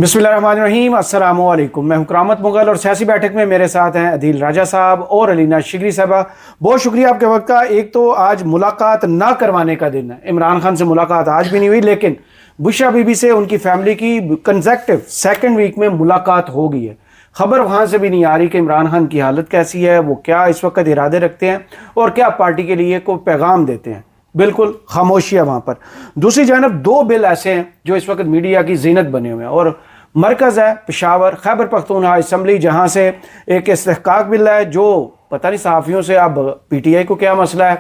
बिस्मिल्लाहिर्रहमानिर्रहीम, अस्सलामु अलैकुम। मैं हूं करामत मुगल और सियासी बैठक में मेरे साथ हैं अदील राजा साहब और अलीना शिगरी साहबा। बहुत शुक्रिया आपके वक्त का। एक तो आज मुलाकात ना करवाने का दिन है, इमरान खान से मुलाकात आज भी नहीं हुई, लेकिन बुशरा बीबी से उनकी फैमिली की कंसेक्टिव सेकंड वीक में मुलाकात हो गई है। खबर वहाँ से भी नहीं आ रही कि इमरान खान की हालत कैसी है, वो क्या इस वक्त इरादे रखते हैं और क्या पार्टी के लिए कोई पैगाम देते हैं। बिल्कुल खामोशी है वहाँ पर। दूसरी जानब दो बिल ऐसे हैं जो इस वक्त मीडिया की जीनत बने हुए हैं और मरकज़ है पेशावर खैबर पख्तूनख्वा असम्बली, जहाँ से एक इस्तेहकाक बिल है जो पता नहीं सहाफ़ियों से अब PTI को क्या मसला है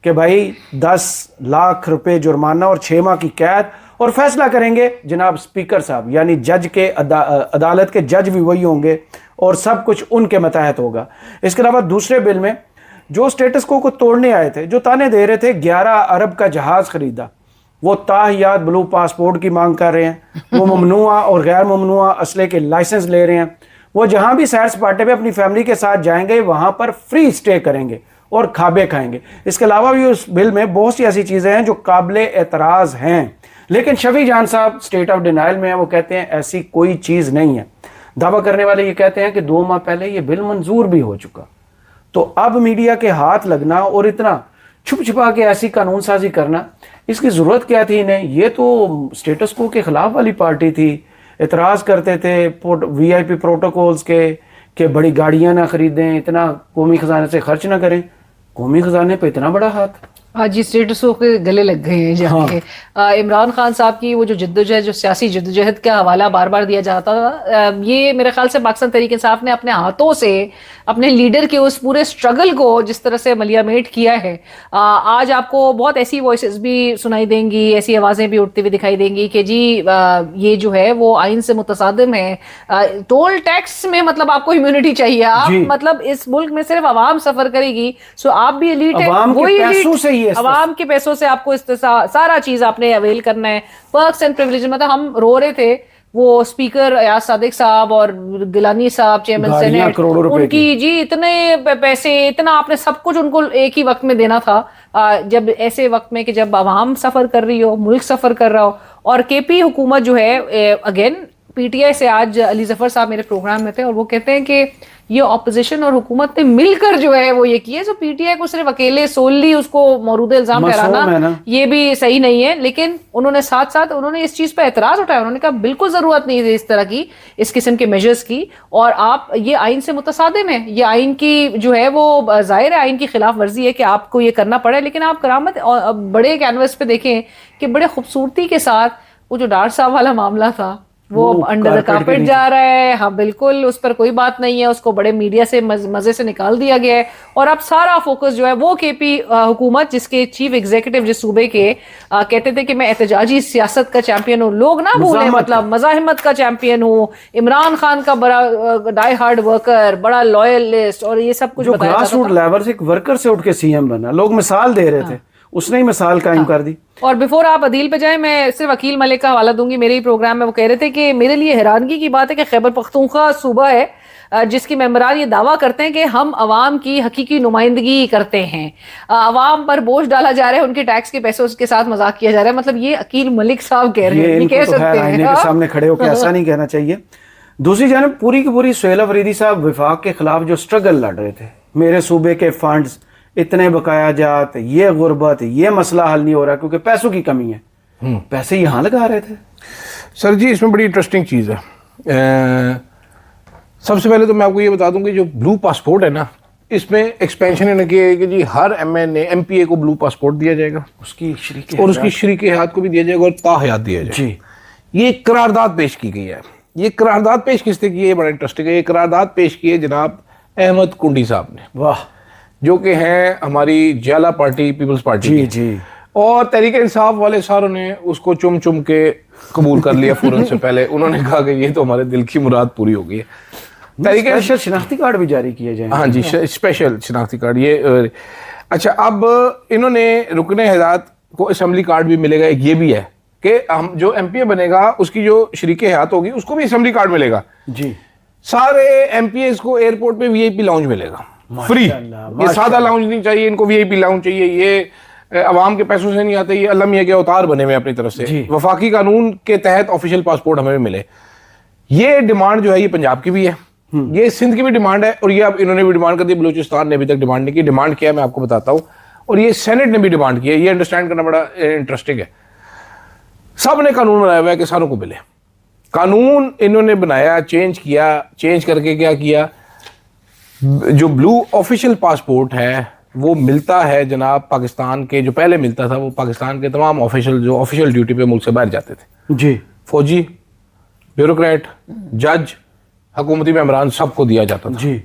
कि भाई 10 लाख रुपए जुर्माना और 6 माह की कैद, और फैसला करेंगे जनाब स्पीकर साहब, यानी जज के अदालत के जज भी वही होंगे और सब कुछ उनके मतहत होगा। इसके अलावा दूसरे बिल में जो स्टेटस को तोड़ने आए थे, जो ताने दे रहे थे 11 अरब का जहाज़ खरीदा, वो ताहियात ब्लू पासपोर्ट की मांग कर रहे हैं, वो ममनुआ और गैर ममनुआ असले के लाइसेंस ले रहे हैं, वो जहां भी सैर सपाटे पे अपनी फैमिली के साथ जाएंगे वहां पर फ्री स्टे करेंगे और खाबे खाएंगे। इसके अलावा भी उस बिल में बहुत सी ऐसी चीज़ें हैं जो काबिले एतराज़ हैं, लेकिन शफी जान साहब स्टेट ऑफ डिनाइल में हैं। वो कहते हैं ऐसी कोई चीज़ नहीं है। दावा करने वाले ये कहते हैं कि 2 माह पहले ये बिल मंजूर भी हो चुका। तो अब मीडिया के हाथ लगना और इतना छुप छुपा के ऐसी कानून साजी करना, इसकी ज़रूरत क्या थी इन्हें? ये तो स्टेटस को के ख़िलाफ़ वाली पार्टी थी, एतराज़ करते थे VIP प्रोटोकॉल्स के बड़ी गाड़ियाँ ना ख़रीदें, इतना कौमी ख़जाने से खर्च ना करें। कौमी ख़जाने पे इतना बड़ा हाथ। आज जी स्टेटसों के गले लग गए हैं जाके। इमरान खान साहब की वो जो जद्दोजहद, जो सियासी जद्दोजहद का हवाला बार बार दिया जाता था, ये मेरे ख्याल से पाकिस्तान तहरीक इंसाफ ने अपने हाथों से अपने लीडर के उस पूरे स्ट्रगल को जिस तरह से मलियामेट किया है। आज आपको बहुत ऐसी वॉइसेस भी सुनाई देंगी, ऐसी आवाज़ें भी उठती हुई दिखाई देंगी कि जी ये जो है वो आइन से मुतसादिम है। टोल टैक्स में मतलब आपको इम्यूनिटी चाहिए, आप मतलब इस मुल्क में सिर्फ आवाम सफर करेगी, सो आप भी एलीट है, वही आवाम के पैसों से आपको सारा चीज आपने अवेल करना है। पर्क्स एंड प्रिविलेज, मतलब हम रो रहे थे वो स्पीकर अयाज सादिक साहब और गिलानी साहब चेयरमैन सेनेट, उनकी जी इतने पैसे, इतना आपने सब कुछ उनको एक ही वक्त में देना था। जब ऐसे वक्त में कि जब आवाम सफर कर रही हो, मुल्क सफर कर रहा हो, और KP हुकूमत जो है अगेन PTI से आज अली जफर साहब मेरे प्रोग्राम में थे और वो कहते हैं कि ये ऑपोजिशन और हुकूमत ने मिलकर जो है वो ये किया। जो PTI को सिर्फ अकेले सोलली उसको मौरूद इल्जाम ठहराना ये भी सही नहीं है, लेकिन उन्होंने साथ साथ उन्होंने इस चीज पर एतराज उठाया। उन्होंने कहा बिल्कुल जरूरत नहीं है इस तरह की, इस किस्म के मेजर्स की, और आप ये आइन से मुतसादिम है, ये आइन की जो है वो जाहिर है आइन की खिलाफ वर्जी है कि आपको ये करना पड़े। लेकिन आप करामत बड़े कैनवस पे देखें कि बड़े खूबसूरती के साथ वो जो डार साहब वाला मामला था वो अंडर द कार्पेट जा रहा है। हाँ बिल्कुल, उस पर कोई बात नहीं है, उसको बड़े मीडिया से मजे से निकाल दिया गया है और अब सारा फोकस जो है वो KP हुकूमत, जिसके चीफ एग्जीक्यूटिव जिस सूबे के कहते थे कि मैं एहतजाजी सियासत का चैंपियन हूँ, लोग ना भूलें, मतलब मज़ाहिमत का चैंपियन हूँ, इमरान खान का बड़ा डाई हार्ड वर्कर, बड़ा लॉयलिस्ट, और ये सब कुछ बताया ग्रास रूट लेवल से एक वर्कर से उठ के CM बना। लोग मिसाल दे रहे थे, उसने ही मिसाल कायम कर दी। और बिफोर आप अदील पे जाएं, मैं सिर्फ अकील मलिक का हवाला दूंगी। मेरे ही प्रोग्राम में वो कह रहे थे कि मेरे लिए हैरानगी की बात है कि खैबर पख्तूनख्वा सूबा है जिसके मेंबरान ये दावा करते हैं कि हम अवाम की हकीकी नुमाइंदगी करते हैं, अवाम पर बोझ डाला जा रहा है, उनके टैक्स के पैसों के साथ मजाक किया जा रहा है। मतलब ये अकील मलिक साहब कह रहे हैं, ये कह सकते हैं के सामने खड़े होकर ऐसा नहीं कहना चाहिए। दूसरी जानब पूरी की पूरी सुहेल अफरीदी साहब विफाक के खिलाफ जो स्ट्रगल लड़ रहे थे, मेरे सूबे के फंड्स इतने बकाया जात, ये गुर्बत, ये मसला हल नहीं हो रहा क्योंकि पैसों की कमी है, पैसे यहाँ लगा रहे थे। सर जी इसमें बड़ी इंटरेस्टिंग चीज़ है। सबसे पहले तो मैं आपको ये बता दूं कि जो ब्लू पासपोर्ट है ना, इसमें एक्सपेंशन इन्होंने किया है कि जी हर MPA को ब्लू पासपोर्ट दिया जाएगा, उसकी शरीक और उसकी शरीक हयात को भी दिया जाएगा और ताहयात दिया जाएगा जी। ये करारदाद पेश की गई है। ये करारदाद पेश किसने की है? बड़ा इंटरेस्टिंग है। ये करारदाद पेश की है जनाब अहमद कुंडी साहब ने, वाह, जो कि हैं हमारी जाला पार्टी, पीपल्स पार्टी जी। और तहरीक इंसाफ वाले सारों ने उसको चुम चुम के कबूल कर लिया फौरन से पहले। उन्होंने कहा कि ये तो हमारे दिल की मुराद पूरी हो गई है। स्पेशल शनाख्ती कार्ड भी जारी किए जाएंगे। हाँ जी, स्पेशल शनाख्ती कार्ड। ये अच्छा, अब इन्होंने रुकने हयात को असेंबली कार्ड भी मिलेगा। एक ये भी है कि हम जो MPA बनेगा उसकी जो शरीक हयात होगी उसको भी असेंबली कार्ड मिलेगा जी। सारे MPAs को एयरपोर्ट पे VIP लाउंज मिलेगा फ्री। ये सादा लाउंज नहीं चाहिए इनको, VIP लाउंज चाहिए। ये अवाम के पैसों से नहीं आते, ये अल्लाह मियां के अवतार बने हुए अपनी तरफ से। वफाकी कानून के तहत ऑफिशियल पासपोर्ट हमें मिले। ये डिमांड जो है ये पंजाब की भी है, ये सिंध की भी डिमांड है, और ये अब इन्होंने भी डिमांड कर दी। बलूचिस्तान ने अभी तक डिमांड नहीं की। डिमांड किया है मैं आपको बताता हूँ, और ये सेनेट ने भी डिमांड की है। ये अंडरस्टैंड करना बड़ा इंटरेस्टिंग है। सब ने कानून बनाया हुआ है किसानों को मिले। कानून इन्होंने बनाया, चेंज किया, चेंज करके क्या किया, जो ब्लू ऑफिशियल पासपोर्ट है वो मिलता है जनाब पाकिस्तान के, जो पहले मिलता था वो पाकिस्तान के तमाम ऑफिशियल जो ऑफिशियल ड्यूटी पे मुल्क से बाहर जाते थे जी, फौजी, ब्यूरोक्रेट, जज, हुकूमती मेंबरान, सबको दिया जाता था जी।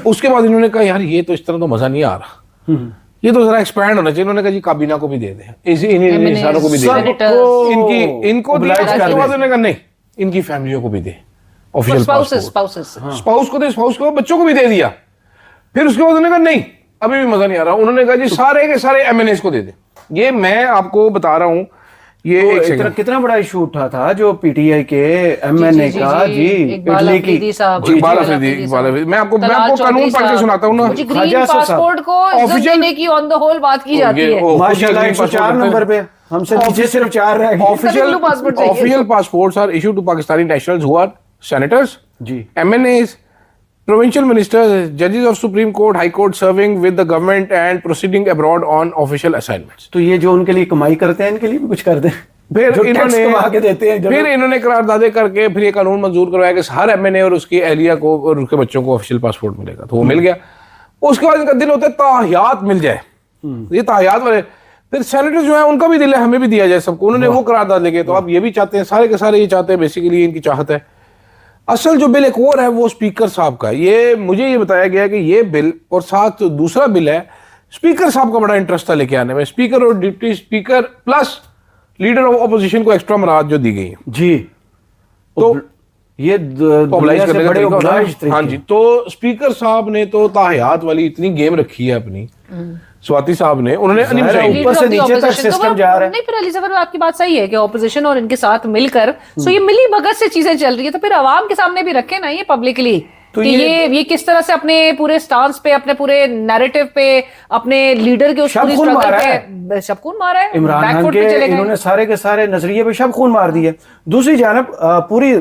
उसके बाद इन्होंने कहा यार ये तो इस तरह तो मजा नहीं आ रहा, ये तो जरा एक्सपैंड होना चाहिए। इन्होंने कहा जी काबीना को भी दे दें, इन्हीं इंसानों को भी दे दें, इनको दिया। उसके बाद उन्होंने कहा नहीं, इनकी फैमिलियों को भी दे, ऑफिशियल स्पाउस को दे, स्पाउस को, बच्चों को भी दे दिया। फिर उसके बाद उन्होंने कहा नहीं अभी भी मजा नहीं आ रहा, उन्होंने कहा जी सारे के सारे एमएनएस को दे दे। ये मैं आपको बता रहा हूं, ये तो कितना बड़ा इशू उठा था जो पीटीआई के एमएनए का, जी इकबाल इटली की, इकबाल अफरीदी। मैं आपको कानून पढ़ के सुनाता हूँ ना। ग्रीन पासपोर्ट को इज्जत देने की ऑन द होल बात की जाती है। माशाल्लाह 104 नंबर पे, हमसे नीचे सिर्फ 4 रह गए। Official passports are issued to Pakistani nationals who are senators, जी, MNAs, provincial ministers, judges of Supreme Court, High Court serving with the government and proceeding abroad on official assignments. तो ये जो उनके लिए कमाई करते हैं इनके लिए भी कुछ कर दें, फिर इन्होंने कमा के देते हैं। फिर इन्होंने करारदादे करके फिर ये कानून मंजूर करवाया कि हर एमएनए और उसकी अहलिया को और उसके बच्चों को ऑफिशियल पासपोर्ट मिलेगा, तो वो मिल गया। उसके बाद इनका दिल होता है ताहियात मिल जाए, ये ताहियात वाले। फिर सेनेटर्स जो है उनका भी दिल है हमें भी दिया जाए सबको, उन्होंने वो करारदाद लेके, तो अब ये भी चाहते हैं, सारे के सारे ये चाहते हैं, बेसिकली इनकी चाहत है। असल जो बिल एक और है वो स्पीकर साहब का, ये मुझे ये बताया गया कि ये बिल और साथ दूसरा बिल है, स्पीकर साहब का बड़ा इंटरेस्ट था लेके आने में। स्पीकर और deputy speaker plus leader of opposition को एक्स्ट्रा मराद जो दी गई है जी, तो ये मोबिलाइज करने का बड़े तरीका होता है। हाँ तरीके। जी, तो स्पीकर साहब ने तो ताहियात वाली इतनी गेम रखी है अपनी, स्वाति साहब ने, उन्होंने ऊपर से नीचे तक सिस्टम जा रहा है। नहीं, फिर अली सफर आपकी बात सही है कि ऑपोजिशन और इनके साथ मिलकर सो ये मिली भगत से चीजें चल रही है, तो फिर आवाम के सामने भी रखे ना ये पब्लिकली, तो ये किस तरह से अपने पूरे स्टांस पे, अपने पूरे नैरेटिव पे, अपने लीडर के उस पूरी स्ट्रगल पे शबखून मारा है। इमरान खान के इन्होंने सारे के सारे नजरिए पे शबखून मार दिए। दूसरी जानब पूरी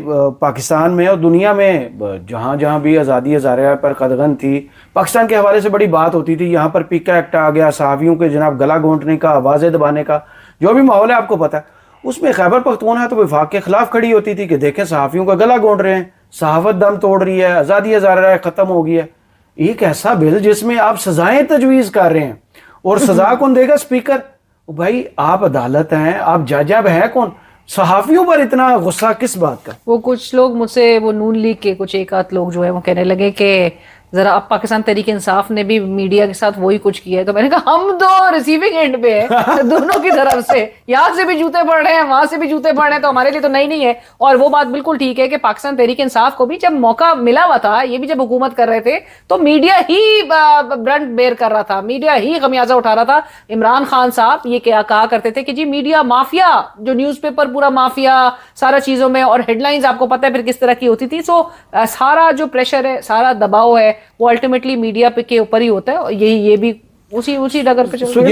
पाकिस्तान में और दुनिया में जहां जहां भी आज़ादी हज़ारिया पर कदगन थी, पाकिस्तान के हवाले से बड़ी बात होती थी। यहाँ पर पीका एक्ट आ गया, सहाफ़ियों के जनाब गला घोंटने का, आवाज़ें दबाने का, जो भी माहौल है आपको पता है। उसमें खैबर पख्तूनख्वा तो वफाक के खिलाफ खड़ी होती थी कि देखें सहाफ़ियों का गला घोंट रहे हैं, सहाफत दम तोड़ रही है, आज़ादी हज़ारिया ख़त्म हो गई है। एक ऐसा बिल जिसमें आप सजाएं तजवीज़ कर रहे हैं, और सजा कौन देगा? स्पीकर। भाई आप अदालत हैं, आप जज, अब है कौन? सहाफियों पर इतना गुस्सा किस बात का? वो कुछ लोग मुझसे, वो नून लीग के कुछ एक आध लोग जो है वो कहने लगे कि जरा अब पाकिस्तान तहरीक इंसाफ ने भी मीडिया के साथ वही कुछ किया है, तो मैंने कहा हम तो रिसीविंग एंड पे है दोनों की तरफ से, यहाँ से भी जूते पड़ रहे हैं, वहां से भी जूते पड़ रहे हैं, तो हमारे लिए तो नहीं है। और वो बात बिल्कुल ठीक है कि पाकिस्तान तहरीक इंसाफ को भी जब मौका मिला हुआ था, ये भी जब हुकूमत कर रहे थे, तो मीडिया ही ब्रंट बेयर कर रहा था, मीडिया ही खमियाजा उठा रहा था। इमरान खान साहब ये क्या कहा करते थे कि जी मीडिया माफिया, जो न्यूज़पेपर पूरा माफिया सारा चीजों में, और हेडलाइंस आपको पता है फिर किस तरह की होती थी। सो सारा जो प्रेशर है, सारा दबाव है, वो अल्टीमेटली मीडिया पे के ऊपर ही होता है। और ये भी उसी डगर पे चल रहा है।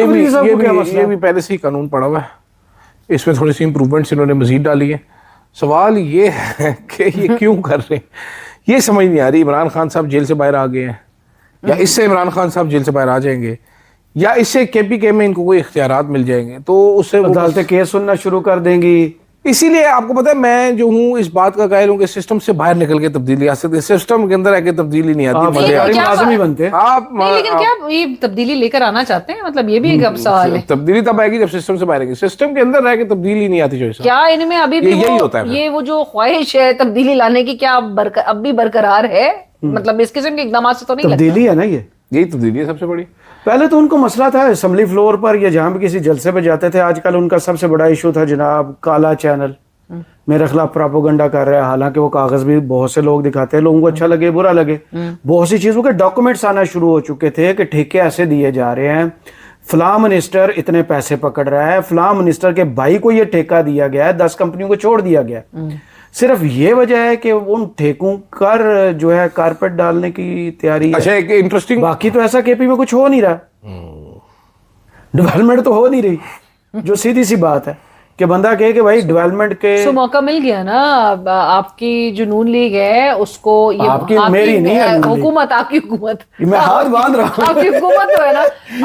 ये भी पहले से ही कानून पड़ा हुआ है, इसमें थोड़ी सी इंप्रूवमेंट्स इन्होंने मजीद डाली है। सवाल ये है कि ये क्यों कर रहे हैं, ये समझ नहीं आ रही। इमरान खान साहब जेल से बाहर आ गए हैं, या इससे इमरान खान साहब जेल से बाहर आ जाएंगे, या इससे केपीके में इनको कोई इख्तियारात मिल जाएंगे, तो उससे अदालतें केस सुनना शुरू कर देंगी। इसीलिए आपको पता है मैं जो हूँ इस बात का कायल हूँ कि सिस्टम से बाहर निकल के तब्दीली आ सकती है, सिस्टम के अंदर आके तब्दीली नहीं आती। मुलाजिम ही बनते आप लेकिन क्या ये तब्दीली लेकर आना चाहते हैं? मतलब ये भी एक सवाल है। तब्दीली तब आएगी जब सिस्टम से बाहर आएगी, सिस्टम के अंदर रह के तब्दीली नहीं आती। जो क्या इनमें अभी भी यही होता है, ये वो जो ख्वाहिश है तब्दीली लाने की, क्या अब भी बरकरार है? मतलब इस किस्म के इकदाम से तो नहीं तब्दीली है ना, यही तब्दीली है सबसे बड़ी। पहले तो उनको मसला था असेंबली फ्लोर पर या जहां भी किसी जलसे पे जाते थे, आजकल उनका सबसे बड़ा इशू था जनाब काला चैनल मेरे खिलाफ प्रोपेगेंडा कर रहा है। हालांकि वो कागज भी बहुत से लोग दिखाते हैं, लोगों को अच्छा लगे बुरा लगे, बहुत सी चीजों के डॉक्यूमेंट्स आना शुरू हो चुके थे कि ठेके ऐसे दिए जा रहे हैं, फलां मिनिस्टर इतने पैसे पकड़ रहा है, फलां मिनिस्टर के भाई को ये ठेका दिया गया है, 10 कंपनियों को छोड़ दिया गया। सिर्फ ये वजह है कि उन ठेकों कर जो है कारपेट डालने की तैयारी है। अच्छा, एक इंटरेस्टिंग, बाकी तो ऐसा केपी में कुछ हो नहीं रहा, डेवलपमेंट तो हो नहीं रही, जो सीधी सी बात है। कि बंदा कहे कि भाई डेवलपमेंट के तो मौका मिल गया ना। अब आपकी जो नून लीग है उसको ये मेरी नहीं है नून लीग। हुकूमत, आपकी हुकूमत, मैं हाथ बांध रहा हूँ। आपकी हुकूमत तो है ना,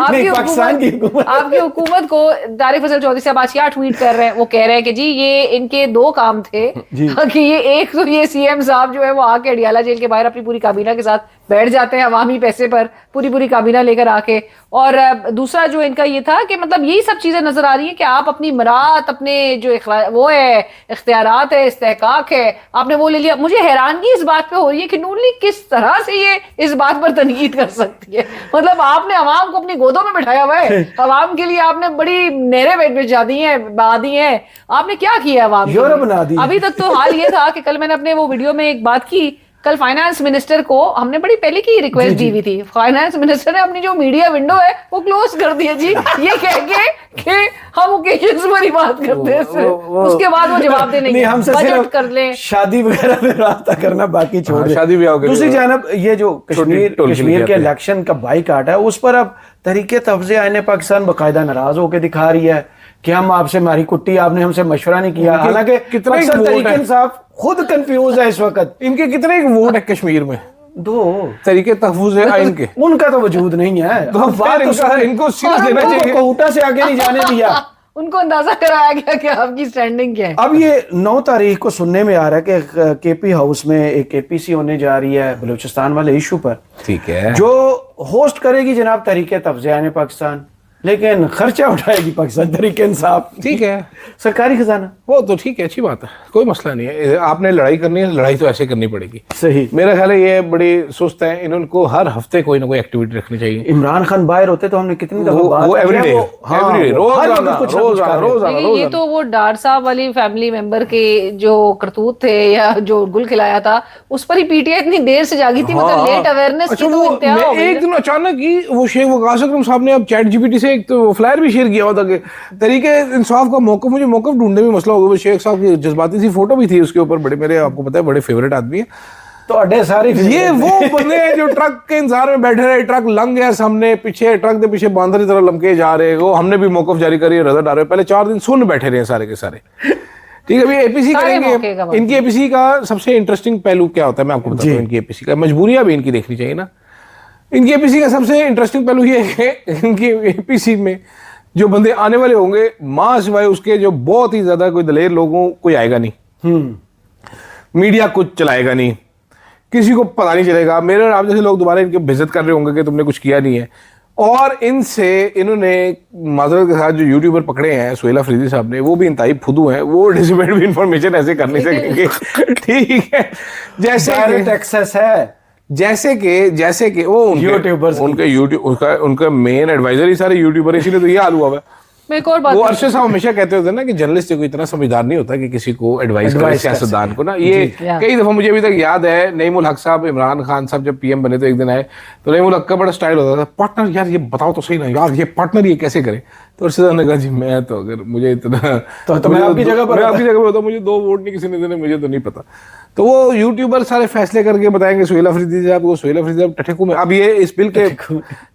नहीं, पाकिस्तान की हुकूमत। आपकी हुकूमत को तारिक फैसल चौधरी साहब आज क्या ट्वीट कर रहे हैं, वो कह रहे हैं कि जी ये इनके दो काम थे कि ये एक तो ये सीएम साहब जो है वो आके अडियाला जेल के बाहर अपनी पूरी काबीना के साथ बैठ जाते हैं अवामी पैसे पर, पूरी काबीना लेकर आके, और दूसरा जो इनका ये था कि मतलब यही सब चीजें नजर आ रही है कि आप अपनी मरात, अपने जो वो है इख्तियारात है, इस्तेहकाक है, आपने वो ले लिया। मुझे हैरानगी इस बात पे हो रही है कि नून लीग किस तरह से ये इस बात पर तनकीद कर सकती है। मतलब आपने अवाम को अपनी गोदों में बिठाया हुआ है, अवाम के लिए आपने बड़ी नहरें बिछा दी हैं, बहा दी हैं, आपने क्या किया अवाम के यूरोप लिए? बना दी। अभी तक तो हाल ये था कि कल मैंने अपने वो वीडियो में एक बात की, कल फाइनेंस मिनिस्टर को हमने बड़ी पहले की रिक्वेस्ट दी हुई थी, फाइनेंस मिनिस्टर ने अपनी जो मीडिया विंडो है वो क्लोज कर दी है जी, ये कह के कि हम ओकेजन्स पर ही बात करते हैं उसके बाद वो जवाब देने नहीं, हमसे बजट कर लें, शादी वगैरह में रास्ता करना बाकी छोड़ दें। शादी ब्याह के दूसरी जानब ये जो कश्मीर के इलेक्शन का बाइकाट है उस पर अब तहरीके तफ्ज़े आईने पाकिस्तान बाकायदा नाराज होकर दिखा रही है कि हम आपसे मारी कुट्टी, आपने हमसे मशवरा नहीं किया। हालांकि कितना तहरीक इंसाफ खुद कंफ्यूज है इस वक्त। इनके कितने वोट है कश्मीर में? 2 तरीके तहफूज है आइन के, उनका तो वजूद नहीं है। तो बात इनको सीरियस लेना चाहिए। कोटा से आगे नहीं जाने दिया। उनको अंदाजा कराया गया कि आपकी स्टैंडिंग क्या है। अब ये 9 तारीख को सुनने में आ रहा है कि केपी हाउस में एक केपीसी होने जा रही है बलूचिस्तान वाले इशू पर, ठीक है, जो होस्ट करेगी जनाब तहरीके तफ्ज़े आने पाकिस्तान, लेकिन खर्चा उठाएगी पाकिस्तान तहरीक इंसाफ। ठीक है, सरकारी खजाना। वो तो ठीक है, अच्छी बात है, कोई मसला नहीं है। आपने लड़ाई करनी है, लड़ाई तो ऐसे करनी पड़ेगी। सही। मेरा ख्याल है ये बड़ी सुस्त है, इनको हर हफ्ते कोई ना कोई एक्टिविटी रखनी चाहिए। इमरान खान बाहर होते तो हमने कितनी दफा वो बात एवरीडे, रोज ये तो वो डार साहब वाली फैमिली मेंबर के जो करतूत थे या जो गुल खिलाया था उस पर ही पीटीआई इतनी देर से जागी थी, मतलब लेट अवेयरनेस की तो इंतहा हो गई। एक दिन अचानक ही वो शेख वकास अकरम साहब ने अब चैट जीपीटी से एक तो फ्लायर भी शेयर किया हुआ था कि तरीके इंसाफ का मौका, मुझे मौका ढूंढने में मसला हो गया। वो शेख साहब की जज्बाती सी फोटो भी थी उसके ऊपर, बड़े मेरे आपको पता है बड़े फेवरेट आदमी है। तो अड्डे सारी ये वो बंदे हैं जो ट्रक के इंतजार में बैठे रहे, ट्रक लंघ गया सामने, पीछे ट्रक के पीछे बांदर की तरह लमके जा रहे, वो हमने भी मौकफ जारी करी, रजा डाल रहे, पहले 4 दिन सुन बैठे रहे सारे के सारे। ठीक है, अभी एपीसी करेंगे। इनकी एपीसी का सबसे इंटरेस्टिंग पहलू क्या होता है मैं आपको बताता हूँ। इनकी एपीसी का मजबूरियां भी इनकी देखनी चाहिए ना। इनकी एपीसी का सबसे इंटरेस्टिंग पहलू ये है इनकी एपीसी में जो बंदे आने वाले होंगे, मां सिवाय उसके जो बहुत ही ज्यादा कोई दलेर लोगों कोई आएगा नहीं, मीडिया कुछ चलाएगा नहीं, किसी को पता नहीं चलेगा। मेरे और आप जैसे लोग दोबारा इनके बेइज्जत कर रहे होंगे कि तुमने कुछ किया नहीं है। और इनसे इन्होंने माजरत के साथ जो यूट्यूबर पकड़े हैं, सुहेल अफरीदी साहब ने, वो भी इंतहाई फुदू हैं, वो डिसमेंट भी इंफॉर्मेशन ऐसे कर नहीं सकेंगे। ठीक है, जैसे एक्सेस है, जैसे कि वो यूट्यूबर्स, उनका मेन एडवाइजर ही सारे यूट्यूबर, इसीलिए तो ये हाल हुआ है। मैं एक और बात, वो अरशद साहब हमेशा कहते होते ना कि जर्नलिस्ट को इतना समझदार नहीं होता कि किसी को एडवाइस करे, सियासतदान को ना। ये कई दफा मुझे अभी तक याद है, नईमुल हक साहब, इमरान खान साहब जब पीएम बने तो एक दिन आए तो नईमुल हक का बड़ा स्टाइल होता था, पार्टनर यार ये बताओ तो सही ना यार, ये पार्टनर ये कैसे करे। तो अरशद साहब ने कहा जी मैं तो अगर मुझे इतना तो मैं आपकी जगह पर होता, मुझे 2 वोट नहीं किसी ने देने, मुझे तो नहीं पता। तो वो यूट्यूबर सारे फैसले करके बताएंगे सुहेल अफरीदी साहब को, सुहेल अफरीदी साहब टठेकू में। अब ये इस बिल के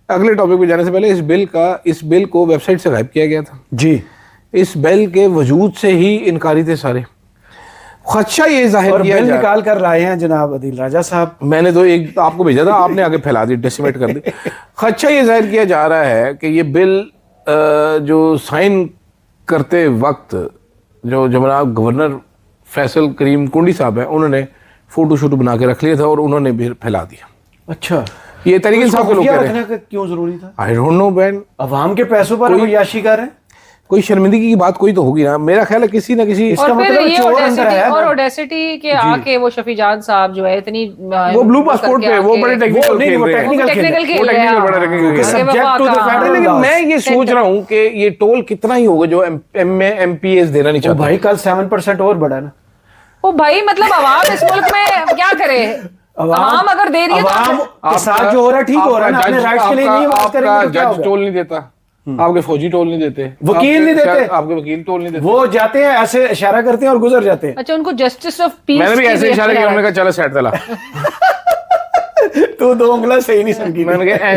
अगले टॉपिक पे जाने से पहले इस बिल को वेबसाइट से गायब किया गया था जी। इस बिल के वजूद से ही इनकारी थे सारे। खदशा ये जाहिर किया बिल निकाल कर लाए हैं जनाब अदील राजा साहब। मैंने तो एक आपको भेजा था, आपने आगे फैला दी, डेसिमेट कर दी। खदशा ये जाहिर किया जा रहा है कि ये बिल जो साइन करते वक्त जो जनाब गवर्नर फैसल करीम कुंडी साहब हैं, उन्होंने फोटो शूट बना के रख लिया था और उन्होंने भी फैला दिया। अच्छा, ये तरीके से लोग कह रहे हैं, क्यों जरूरी था? आई डोंट नो बैन, अवाम के पैसों पर कोई याशी कर रहे हैं, कोई शर्मिंदगी की बात कोई तो होगी ना। मेरा ख्याल है किसी ना किसी इसका मतलब ये ऑडेसिटी के आके वो शफी जान साहब जो है इतनी वो ब्लू पासपोर्ट पे वो बड़े टेक्निकल खेल रहे हैं। लेकिन मैं ये सोच रहा हूँ कि ये टोल कितना ही होगा जो एमपीएस देना नहीं चाहता। भाई कल 7% और बढ़ा ना। ओ भाई मतलब अवाम इस मुल्क में क्या करे, अवाम अगर दे रही है तो साथ जो हो रहा है ठीक हो रहा है ना, अपने राइट्स के लिए नहीं बात करेंगे तो क्या होगा? जज टोल नहीं देता, आपके फौजी टोल नहीं देते, वकील नहीं देते, आपके वकील टोल नहीं देते, वो जाते हैं ऐसे इशारा करते हैं और गुजर जाते हैं। अच्छा, उनको जस्टिस ऑफ पीस, मैंने भी ऐसे इशारे किया, हमने कहा चलो सेट चला। तो 2 उंगला सही नहीं समझी, मैंने कहा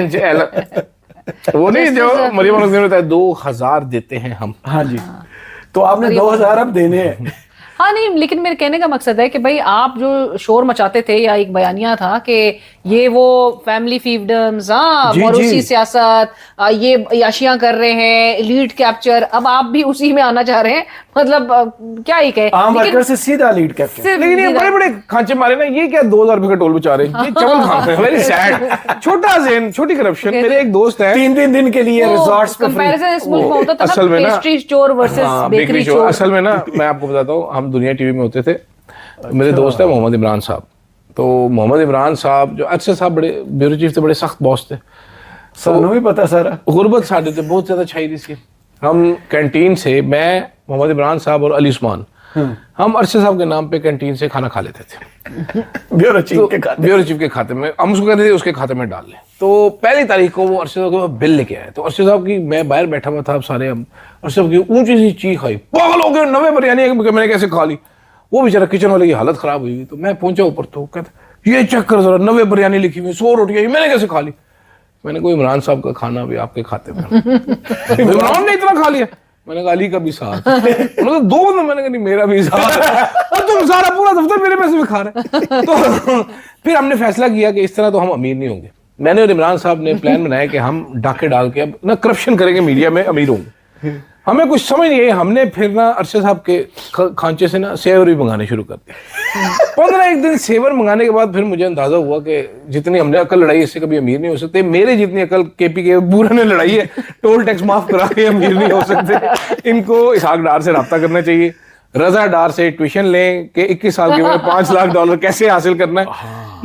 वो नहीं जो मरियम ने बताया 2000 देते हैं हम। हाँ जी। तो आपने 2000 अब देने हैं। हाँ नहीं, लेकिन मेरे कहने का मकसद है कि भाई आप जो शोर मचाते थे, या एक बयानिया था कि ये वो फैमिली फील्डम्स, हाँ, जी, मौरूसी जी। सियासत, ये याशियां कर रहे हैं, लीड कैप्चर, अब आप भी उसी में आना चाह रहे हैं। मतलब क्या ही कहे, आम लेकिन वर्कर से सीधा लीड कैप्चर। सिर्फ लेकिन ये सीधा- बड़े बड़े खांचे मारे ना, ये क्या 2000 रुपए का टोल बचा रहे हैं, ये चवल खाते हैं, वेरी सैड। छोटा जेन, छोटी करप्शन। मेरे एक दोस्त है, 3 दिन के लिए रिजॉर्ट्स पे free। कंपैरिजन इस मुल्क में होता था असल में ना, ना- पेस्ट्री स्टोर वर्सेस हाँ, बेकरी बेकरी स्टोर। असल में ना, मैं आपको बताता हूँ, हम दुनिया टीवी में होते थे। मेरे दोस्त है मोहम्मद इमरान साहब। तो मोहम्मद इमरान साहब जो अच्छे साहब, बड़े ब्यूरो चीफ थे, बड़े सख्त बॉस थे। सानू भी पता सारा। गुर्बत साढ़े थे बहुत ज्यादा छाई थी इसकी। हम कैंटीन से, मैं, मोहम्मद इमरान साहब और अली उस्मान, हम अरशद साहब के नाम पे कैंटीन से खाना खा लेते थे। ब्यूरो चीफ के खाते। ब्यूरो चीफ के खाते में हम उसको कहते थे उसके खाते में डाल लें। तो पहली तारीख को वो अरशद साहब के बिल लेके आए। तो अरशद साहब की, मैं बाहर बैठा हुआ था, अब सारे हम अरशद साहब की ऊंची सी चीख आई, पागल हो गए, 90 बिरयानी मैंने कैसे खा ली। वो बेचारा किचन वाले की हालत खराब हुई। तो मैं पहुंचा ऊपर, तो कहते ये चेक कर जरा, 90 बिरयानी लिखी हुई, 100 रोटियां, मैंने कैसे खा ली। मैंने कहा इमरान साहब का खाना भी आपके खाते में। इमरान ने इतना खा लिया। मैंने कहा अली का भी साथ। उन्होंने 2 बंदे, मैंने कहा नहीं मेरा भी साथ। और तुम सारा पूरा दफ्तर मेरे पैसे में खा रहे। तो फिर हमने फैसला किया कि इस तरह तो हम अमीर नहीं होंगे। मैंने और इमरान साहब ने प्लान बनाया कि हम डाके डाल के अब ना करप्शन करेंगे, मीडिया में अमीर होंगे। हमें कुछ समझ नहीं आई। हमने फिर ना अरशद साहब के खांचे से ना सेवर भी मंगाने शुरू कर दिए। 15 दिन सेवर मंगाने के बाद फिर मुझे अंदाजा हुआ कि जितनी हमने अकल लड़ाई, इससे कभी अमीर नहीं हो सकते। मेरे जितनी अकल केपी के बूढ़े ने लड़ाई है, टोल टैक्स माफ करा के अमीर नहीं हो सकते। इनको इसहाक डार से रब्ता करना चाहिए, रजा डार से ट्यूशन लें कि 21 साल की उम्र में $5 लाख कैसे हासिल करना है।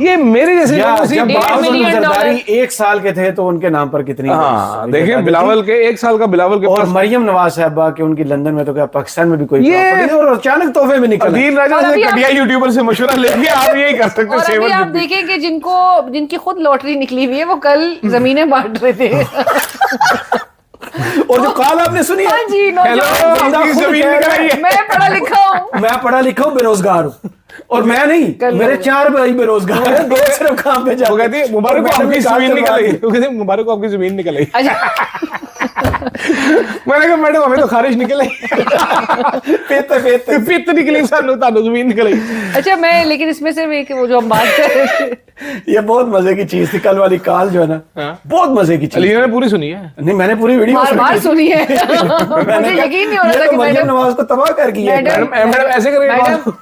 ये मेरे जैसे या लोगों से- जब 1.5 बावजूद मिलियन जरदारी 1 साल के थे तो उनके नाम पर कितनी। हाँ देखिए, बिलावल के 1 साल का बिलावल के और पास मरियम नवाज साहबा के उनकी लंदन में तो क्या पाकिस्तान में भी कोई ये- प्रॉपर्टी और अचानक तोहफे में निकल अदील राजा और से अभी आप- घटिया यूट्यूबर से मशवरा लेके आप यही कर सकते और हो। अभी सेवर आप देखें कि जिनकी खुद लॉटरी निकली हुई है, वो कल जमीनें बांट रहे थे। और जो कॉल आपने सुनी है, हाँ जी, हेलो, नौजवान, बंदा आपकी खुद जमीन कह रहा है, निकल आई है। मैं पढ़ा लिखा हूँ। मैं पढ़ा लिखा हूँ, बेरोजगार हूँ। और मैं नहीं, कर लो। मेरे 4 भाई बेरोजगार हैं, 2 सिर्फ काम पे जाते वो कहती है मुबारक को आपकी जमीन निकल आई। वो कहती है मुबारक को आपकी जमीन निकल आई। अच्छा, मैंने कहा मैडम हमें तो खारिश निकल आई, पित्त निकली, सानू तानू जमीन निकल आई। अच्छा, मैं लेकिन इसमें सिर्फ एक वो जो हम बात कर रहे थे, ये बहुत मजे की चीज थी कल वाली कॉल जो है ना, हाँ। बहुत मजे की चीज। अलीना ने पूरी सुनी है। नहीं, मैंने पूरी वीडियो बार बार सुनी है। मैंने मुझे कहा, यकीन नहीं हो रहा ये था तो कि मरियम मैडम नवाज को तबाह कर गया है। मैडम- मैडम ऐसे करेंगे मैडम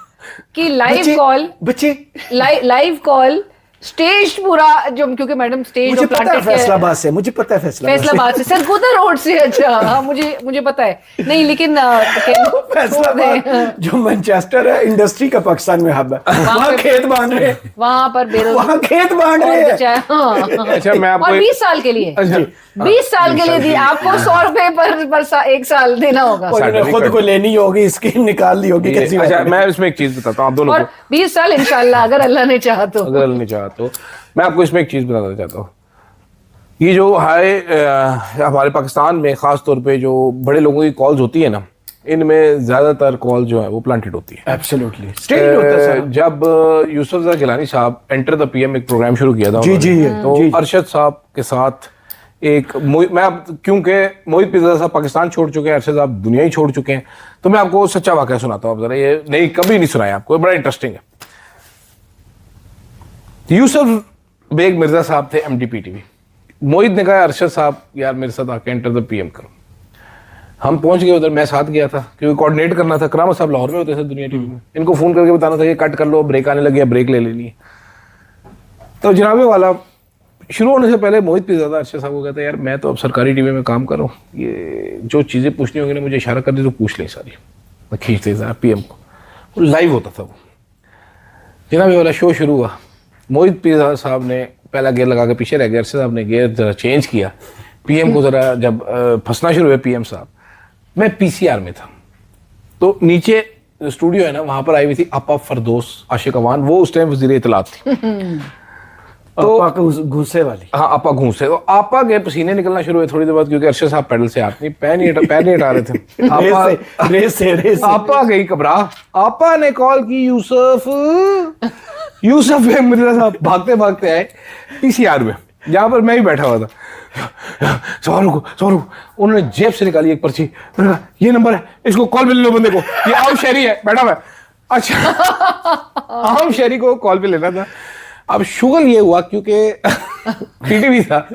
की लाइव कॉल, बच्चे लाइव कॉल स्टेज पूरा, जो क्योंकि मैडम स्टेज मुझे पता है फैसलाबाद से, मुझे पता है फैसलाबाद से, सरगोदा रोड से। अच्छा, हाँ, मुझे पता है। नहीं लेकिन फैसलाबाद जो मैनचेस्टर है, इंडस्ट्री का पाकिस्तान में हब है, वहाँ खेत बांध रहे हैं, वहां पर बेरोजगार वहाँ खेत बांध रहे हैं। अच्छा, मैं आपको और 20 साल के लिए, अच्छा 20 साल के लिए दी आपको 100 रुपए पर 1 साल देना होगा। और इन्होंने खुद को लेनी होगी, स्कीम निकाल ली होगी कैसी अच्छा, बात है। मैं इसमें एक चीज बताता हूँ आप दोनों और को, 20 साल इंशाल्लाह, अगर अल्लाह ने चाहा तो। अगर नहीं चाहा तो। मैं आपको इसमें एक चीज बताना चाहता हूँ। ये जो हमारे पाकिस्तान में खास तौर पे जो बड़े लोगों की कॉल्स होती है ना, इनमें ज्यादातर कॉल जो है वो प्लांटेड होती है। एब्सोल्युटली स्टेज होता है साहब। जब यूसुफ रजा गिलानी साहब एंटर द पीएम एक प्रोग्राम शुरू किया था जी, उन्होंने, जी, तो जी। अरशद साहब के साथ एक मैं अब क्योंकि मोहित पिज़्ज़ा साहब पाकिस्तान छोड़ चुके हैं, अरशद साहब दुनिया ही छोड़ चुके हैं, तो मैं आपको सच्चा वाकया सुनाता हूँ। जरा ये नहीं कभी नहीं सुनाया आपको, बड़ा इंटरेस्टिंग है। यूसुफ बेग मिर्जा साहब थे MDPTV। मोहित ने कहा अरशद साहब यार मेरे साथ आके एंटर द पीएम करो। हम पहुंच गए उधर, मैं साथ गया था क्योंकि कोऑर्डिनेट करना था। करामत साहब लाहौर में होते थे दुनिया टीवी में, इनको फोन करके बताना था ये कट कर लो, ब्रेक आने लगी है, ब्रेक ले लेनी है। तो जनाबे वाला शुरू होने से पहले मोहित पिज़्ज़ा अरशद साहब को कहता है यार मैं तो अब सरकारी टीवी में काम कर रहा हूँ, ये जो चीज़ें पूछनी होंगी ना मुझे इशारा कर दे तो पूछ लें सारी। मैं खींचते था पीएम को, लाइव होता था वो। जनाबे वाला शो शुरू हुआ, मोहित पिज़्ज़ा साहब ने पहला गियर लगा के पीछे रह गए, अरशद साहब ने गियर जरा चेंज किया। पीएम को जरा जब फंसना शुरू हुआ पीएम साहब, मैं PCR में था तो नीचे स्टूडियो है ना, वहां पर आई हुई थी आपा फरदोस आशिक अवान, वो उस टाइम वज़ीर इत्तलात थी। तो गुस्से वाली, हाँ आपा घूंसे, तो आपा के पसीने निकलना शुरू हुए थोड़ी देर बाद, क्योंकि अरशद साहब पैडल से हाथ नहीं पैर नहीं हटा रहे थे। रेस से आपा गई घबरा, आपा ने कॉल की यूसुफ बेग मिर्जा साहब भागते भागते आए PCR में। जहाँ पर मैं ही बैठा हुआ था। सवाल रुको, उन्होंने जेब से निकाली एक पर्ची, उन्होंने कहा ये नंबर है, इसको कॉल पे ले लो बंदे को, ये आम शहरी है बैठा हुआ है। अच्छा आम शहरी को कॉल पे लेना था। अब शुगल ये हुआ क्योंकि पीटीवी था,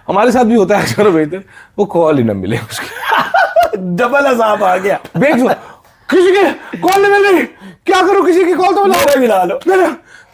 हमारे साथ भी होता है अक्सर बेहतर, वो कॉल ही ना मिले उसके। डबल अजाब आ गया। किसी के कॉल नहीं मिल रही, क्या करूं, किसी की कॉल तो मिला लो।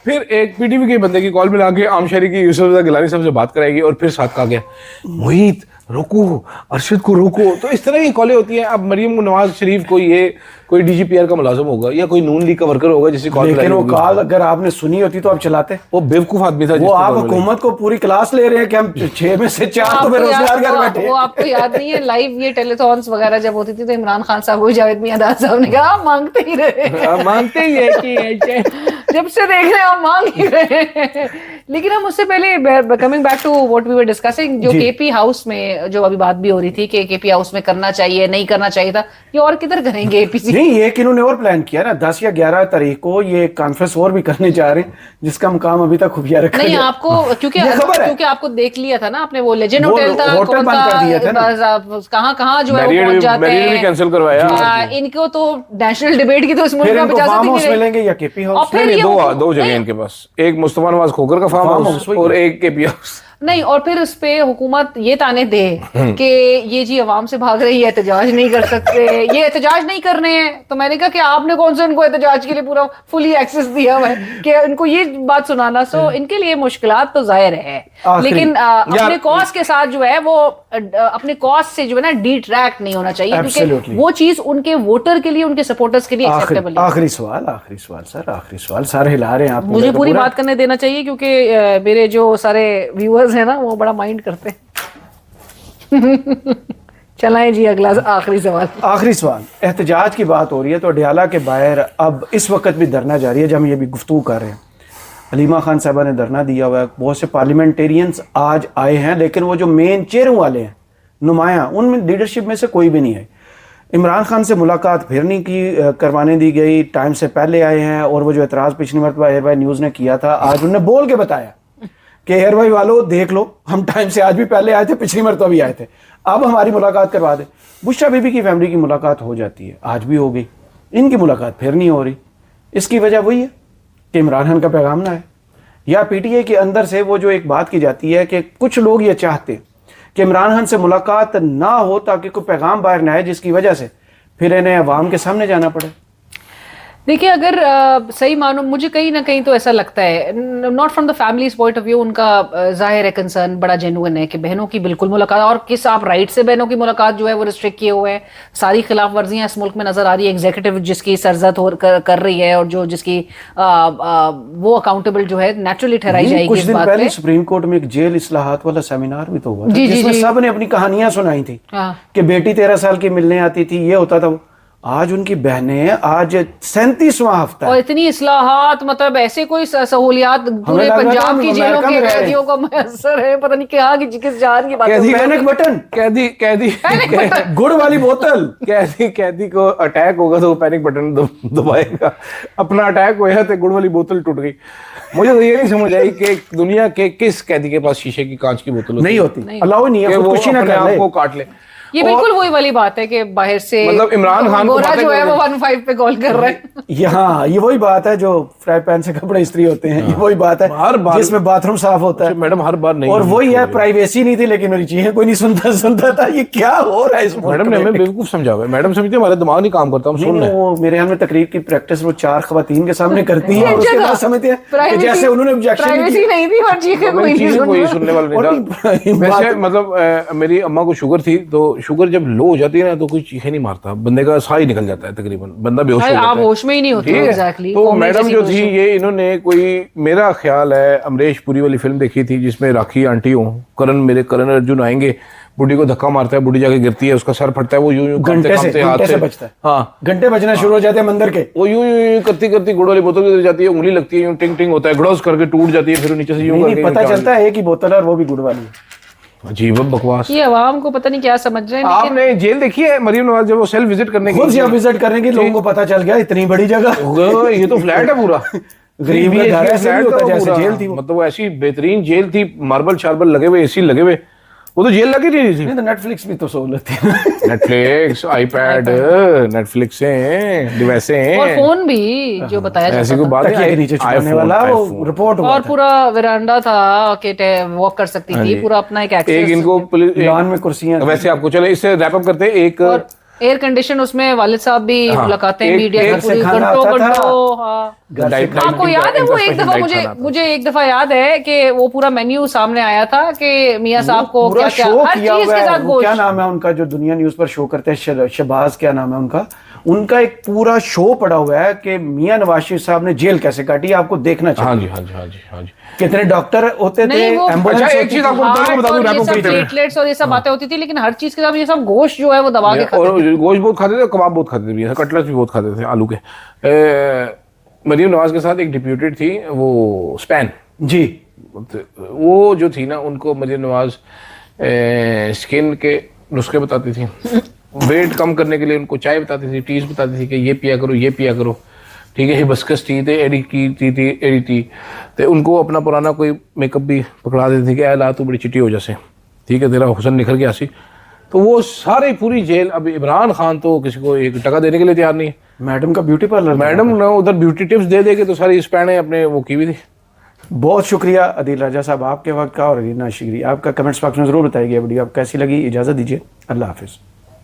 फिर एक पीटीवी के बंदे की कॉल मिला के आम शहरी की यूसुफ गिलानी साहब से बात कराएगी और फिर साथ कहा गया मोहित रोको, अरशद को रोको। तो इस तरह की कॉलें होती हैं। अब मरियम नवाज शरीफ को ये कोई डीजीपीआर का मुलाजिम होगा या कोई नून लीग का वर्कर होगा जिससे कॉल, लेकिन वो कॉल अगर आपने सुनी होती तो आप चलाते। वो बेवकूफ आदमी था। वो आप हुकूमत को पूरी क्लास ले रहे हैं कि हम 6 में से 4 तो बेरोजगार घर बैठे। वो आपको याद नहीं है लाइव ये टेलीथॉन्स वगैरह जब होती थी तो इमरान खान साहब को जावेद मियांदाद साहब ने कहा मांगते ही रहे, मानते ही है कि जब से देख रहे हैं हम मांग ही रहे हैं। लेकिन हम उससे पहले coming back to what we were discussing, जो केपी हाउस में जो अभी बात भी हो रही थी कि केपी हाउस में करना चाहिए नहीं करना चाहिए था, ये और किधर करेंगे एपीसी? नहीं, एक इन्होंने और प्लान किया ना, 10 या 11 तारीख को ये कॉन्फ्रेंस और भी करने जा रहे हैं जिसका हम काम अभी तक खुफिया रखा नहीं आपको क्योंकि आपको देख लिया था ना आपने, वो लेजेंड होटल था, होटल बंद कर दिया था ना, कहाँ जो है वो पहुंच जाते हैं, कैंसिल करवाया। इनको तो नेशनल डिबेट की तो इस मुल्क में इजाजत ही नहीं मिलेंगे या केपी हाउस। दो जगह इनके पास, एक मुस्तफा नवाज खोकर का फार्म हाउस और एक केपी हाउस। नहीं, और फिर उस पे हुकूमत ये ताने दे कि ये जी अवाम से भाग रही है, एहतजाज नहीं कर सकते, ये एहतजाज नहीं करने हैं। तो मैंने कहा कि आपने कौन सा इनको एहतजाज के लिए पूरा फुली एक्सेस दिया हुआ है कि इनको ये बात सुनाना। सो इनके लिए मुश्किलात तो जाहिर है, लेकिन अपने कॉज के साथ जो है वो अपने कॉज से जो है ना डिट्रैक्ट नहीं होना चाहिए, क्योंकि वो चीज उनके वोटर के लिए, उनके सपोर्टर्स के लिए एक्सेप्टेबल है। आखिरी सवाल सर, आखिरी सवाल, सारे हिला रहे हैं आप, मुझे पूरी बात करने देना चाहिए क्योंकि मेरे जो सारे व्यूअर्स है ना वो बड़ा माइंड करते हैं। चलाएं जी अगला आखिरी सवाल। एहतजाज की बात हो रही है तो अडयाला के बाहर अब इस वक्त भी धरना जारी है जब हम ये भी गुफ्तगू कर रहे हैं। हलीमा खान साहबा ने धरना दिया हुआ है, बहुत से पार्लियामेंटेरियंस आज आए हैं, लेकिन वो जो मेन चेयरों वाले हैं नुमाया, उनमें लीडरशिप में से कोई भी नहीं है। इमरान खान से मुलाकात फिर नहीं की करवाने दी गई, टाइम से पहले आए हैं, और वो जो एतराज़ पिछली मरतबा एयर भाई न्यूज़ ने किया था, आज उन्होंने बोल के बताया कि एयर भाई वालों देख लो, हम टाइम से आज भी पहले आए थे, पिछली मरतबा भी आए थे, अब हमारी मुलाकात करवा दे। बुशरा बीबी की फैमिली की मुलाकात हो जाती है, आज भी हो गई, इनकी मुलाकात फिर नहीं हो रही। इसकी वजह वही है कि इमरान खान का पैगाम ना है, या पीटीआई के अंदर से वो जो एक बात की जाती है कि कुछ लोग ये चाहते कि इमरान खान से मुलाकात ना हो ताकि कोई पैगाम बाहर ना आए, जिसकी वजह से फिर इन्हें अवाम के सामने जाना पड़े। देखिए, अगर सही मानो मुझे कहीं ना कहीं तो ऐसा लगता है, not from the families point of view, उनका जाहिर है कंसर्न बड़ा जेन्युइन है कि बहनों की बिल्कुल मुलाकात, और किस आप राइट से बहनों की मुलाकात जो है वो रिस्ट्रिक्ट किए हुए हैं। सारी खिलाफ वर्जियां इस मुल्क में नजर आ रही है, एग्जीक्यूटिव जिसकी सरजद कर रही है और जो जिसकी वो अकाउंटेबल जो है नेचुरली ठहराई जाएगी। कुछ दिन पहले सुप्रीम कोर्ट में एक जेल इस्लाहात वाला सेमिनार भी तो हुआ था, जिसमें सब ने अपनी कहानियां सुनाई थी कि बेटी 13 साल की मिलने आती थी, ये होता था। आज उनकी बहनें, आज 37वां हफ्ता, और इतनी इस्लाहात, मतलब ऐसे कोई सहूलियात पूरे पंजाब की जेलों के कैदियों को मैसर है, पता नहीं क्या किस जान की बात है। पैनिक बटन, कैदी गुड़ वाली बोतल, कैदी को अटैक होगा तो वो पैनिक बटन दबाएगा। अपना अटैक हुआ तो गुड़ वाली बोतल टूट गई। मुझे तो ये नहीं समझ आई कि दुनिया के किस कैदी के पास शीशे की कांच की बोतल नहीं होती, अलाउ नहीं है, वो अपने आप को काट ले। ये बिल्कुल वही वाली बात है कि बाहर से मतलब इमरान खान गोरा जो है वो 15 पे कॉल कर रहे हैं। यहाँ ये वही बात है जो फ्राई पैन से कपड़े इस्त्री होते हैं, ये वही बात है हर बार जिसमें बाथरूम साफ होता है। मैडम हर बार नहीं, और वही है, प्राइवेसी नहीं थी लेकिन मेरी चीजें कोई नहीं सुनता था। ये क्या हो रहा है इस मैडम ने हमें बेवकूफ समझा हुआ है। मैडम समझती है हमारा दिमाग नहीं काम करता, हम सुन रहे हैं। वो मेरे यहाँ में तकरीर की प्रैक्टिस वो 4 खवातीन के सामने करती है और उसके बाद समझते हैं जैसे उन्होंने ऑब्जेक्शन नहीं दी और चीखें कोई सुनने वाला नहीं था। वैसे मतलब मेरी अम्मा को शुगर थी, तो शुगर जब लो हो जाती है ना तो कोई चीखें नहीं मारता, बंदे का साह ही निकल जाता है, तकरीबन बंदा बेहोश हो जाता है। आप होश में ही नहीं होते एग्जैक्टली। तो मैडम जो थी ये इन्होंने कोई, मेरा ख्याल है अमरीश पुरी वाली फिल्म देखी थी जिसमें राखी आंटी हो, करण अर्जुन आएंगे, बुढ़ी को धक्का मारता है, बुढ़ी जाके गिरती है, उसका सर फटता है, वो यूं घंटे से बचता है। हाँ, घंटे बजना शुरू हो जाते हैं मंदिर के, वो यूं करती गुड़ वाली बोतल गिर जाती है, उंगली लगती है, यूं टिंग टिंग होता है, गड़ोस करके टूट जाती है, फिर नीचे से यूं करके पता चलता है कि बोतल है और वो भी गुड़ वाली है। अजीब बकवास। ये अवाम को पता नहीं क्या समझ रहे हैं। आपने जेल देखी है मरियम नवाज जब वो सेल्फ विजिट करने की, विजिट करने की, लोगों को पता चल गया इतनी बड़ी जगह, ये तो फ्लैट है पूरा। गरीब का घर ऐसे नहीं होता जैसे जेल थी वो। मतलब वो ऐसी बेहतरीन जेल थी, मार्बल शार्बल लगे हुए, एसी लगे हुए, वो तो जेल लगी नहीं थी। नहीं तो नेटफ्लिक्स भी तो सहूलत थी। नेटफ्लिक्स, आईपैड, नेटफ्लिक्स हैं, डिवाइसें हैं, और फोन भी जो बताया ऐसी जाता कोई था। बात तकिया के नीचे छुपाने वाला वो रिपोर्ट हुआ और था। पूरा वरांडा था कि वॉक कर सकती थी, पूरा अपना एक एक एक्सेस। इनको लॉन में कुर्सियां थी। वैसे आपको चले इससे रैप अप करते हैं एक और एयर कंडीशन, उसमें वालिद साहब भी मुलाकातें मीडिया घर की से पूरी खाना घंटों आता था। घंटों। हाँ, घर से डाइट- आपको इनका- याद है वो इनका एक special दफा डाइट मुझे खाना था। मुझे एक दफा याद है कि वो पूरा मेन्यू सामने आया था कि मियां साहब को पूरा क्या क्या शो हर किया चीज हुआ के है। साथ वो क्या गोश्त। नाम है उनका जो दुनिया न्यूज पर शो करते हैं, शहबाज क्या नाम है उनका, उनका एक पूरा शो पड़ा हुआ है कि मियां नवाज शरीफ साहब ने जेल कैसे काटी, आपको देखना हाँ चाहिए। जी, हाँ जी, हाँ जी, हाँ जी। कितने डॉक्टर होते थे, नहीं, वो- एम्बुलेंस अच्छा, एक होती चीज थी। आपको बता दूं, और रैप ये अप सब करते हुए। प्लेटलेट्स और ये सब बातें होती थी, लेकिन हर चीज के साथ ये सब गोश्त जो है वो दबा के खाते थे। और गोश्त बहुत खाते थे, कबाब बहुत खाते थे भैया, कटलेट्स भी बहुत खाते थे आलू के। मरीम नवाज के साथ एक डिप्यूटेड थी, वो स्पैन जी वो जो थी ना, उनको मरीम नवाज स्किन के नुस्खे बताती थी, वेट कम करने के लिए उनको चाय बताती थी, टीज बताती थी कि ये पिया करो, ये पिया करो, ठीक है। हिबिस्कस टी थे, एडी की टी एडी टी, तो उनको अपना पुराना कोई मेकअप भी पकड़ा देती थी कि ला तू बड़ी चिट्टी हो जैसे, ठीक है, तेरा हुसन निखर गया सी। तो वो सारी पूरी जेल, अब इमरान खान तो किसी को एक टका देने के लिए तैयार नहीं है। मैडम का ब्यूटी पार्लर, मैडम ना उधर ब्यूटी टिप्स दे देके तो सारी स्पैने अपने वो की हुई थी। बहुत शुक्रिया अदील राजा साहब आपके वक्त का, और रीना शिगरी आपका। कमेंट्स बॉक्स में जरूर बताइए वीडियो आपको कैसी लगी। इजाजत दीजिए, अल्लाह हाफिज।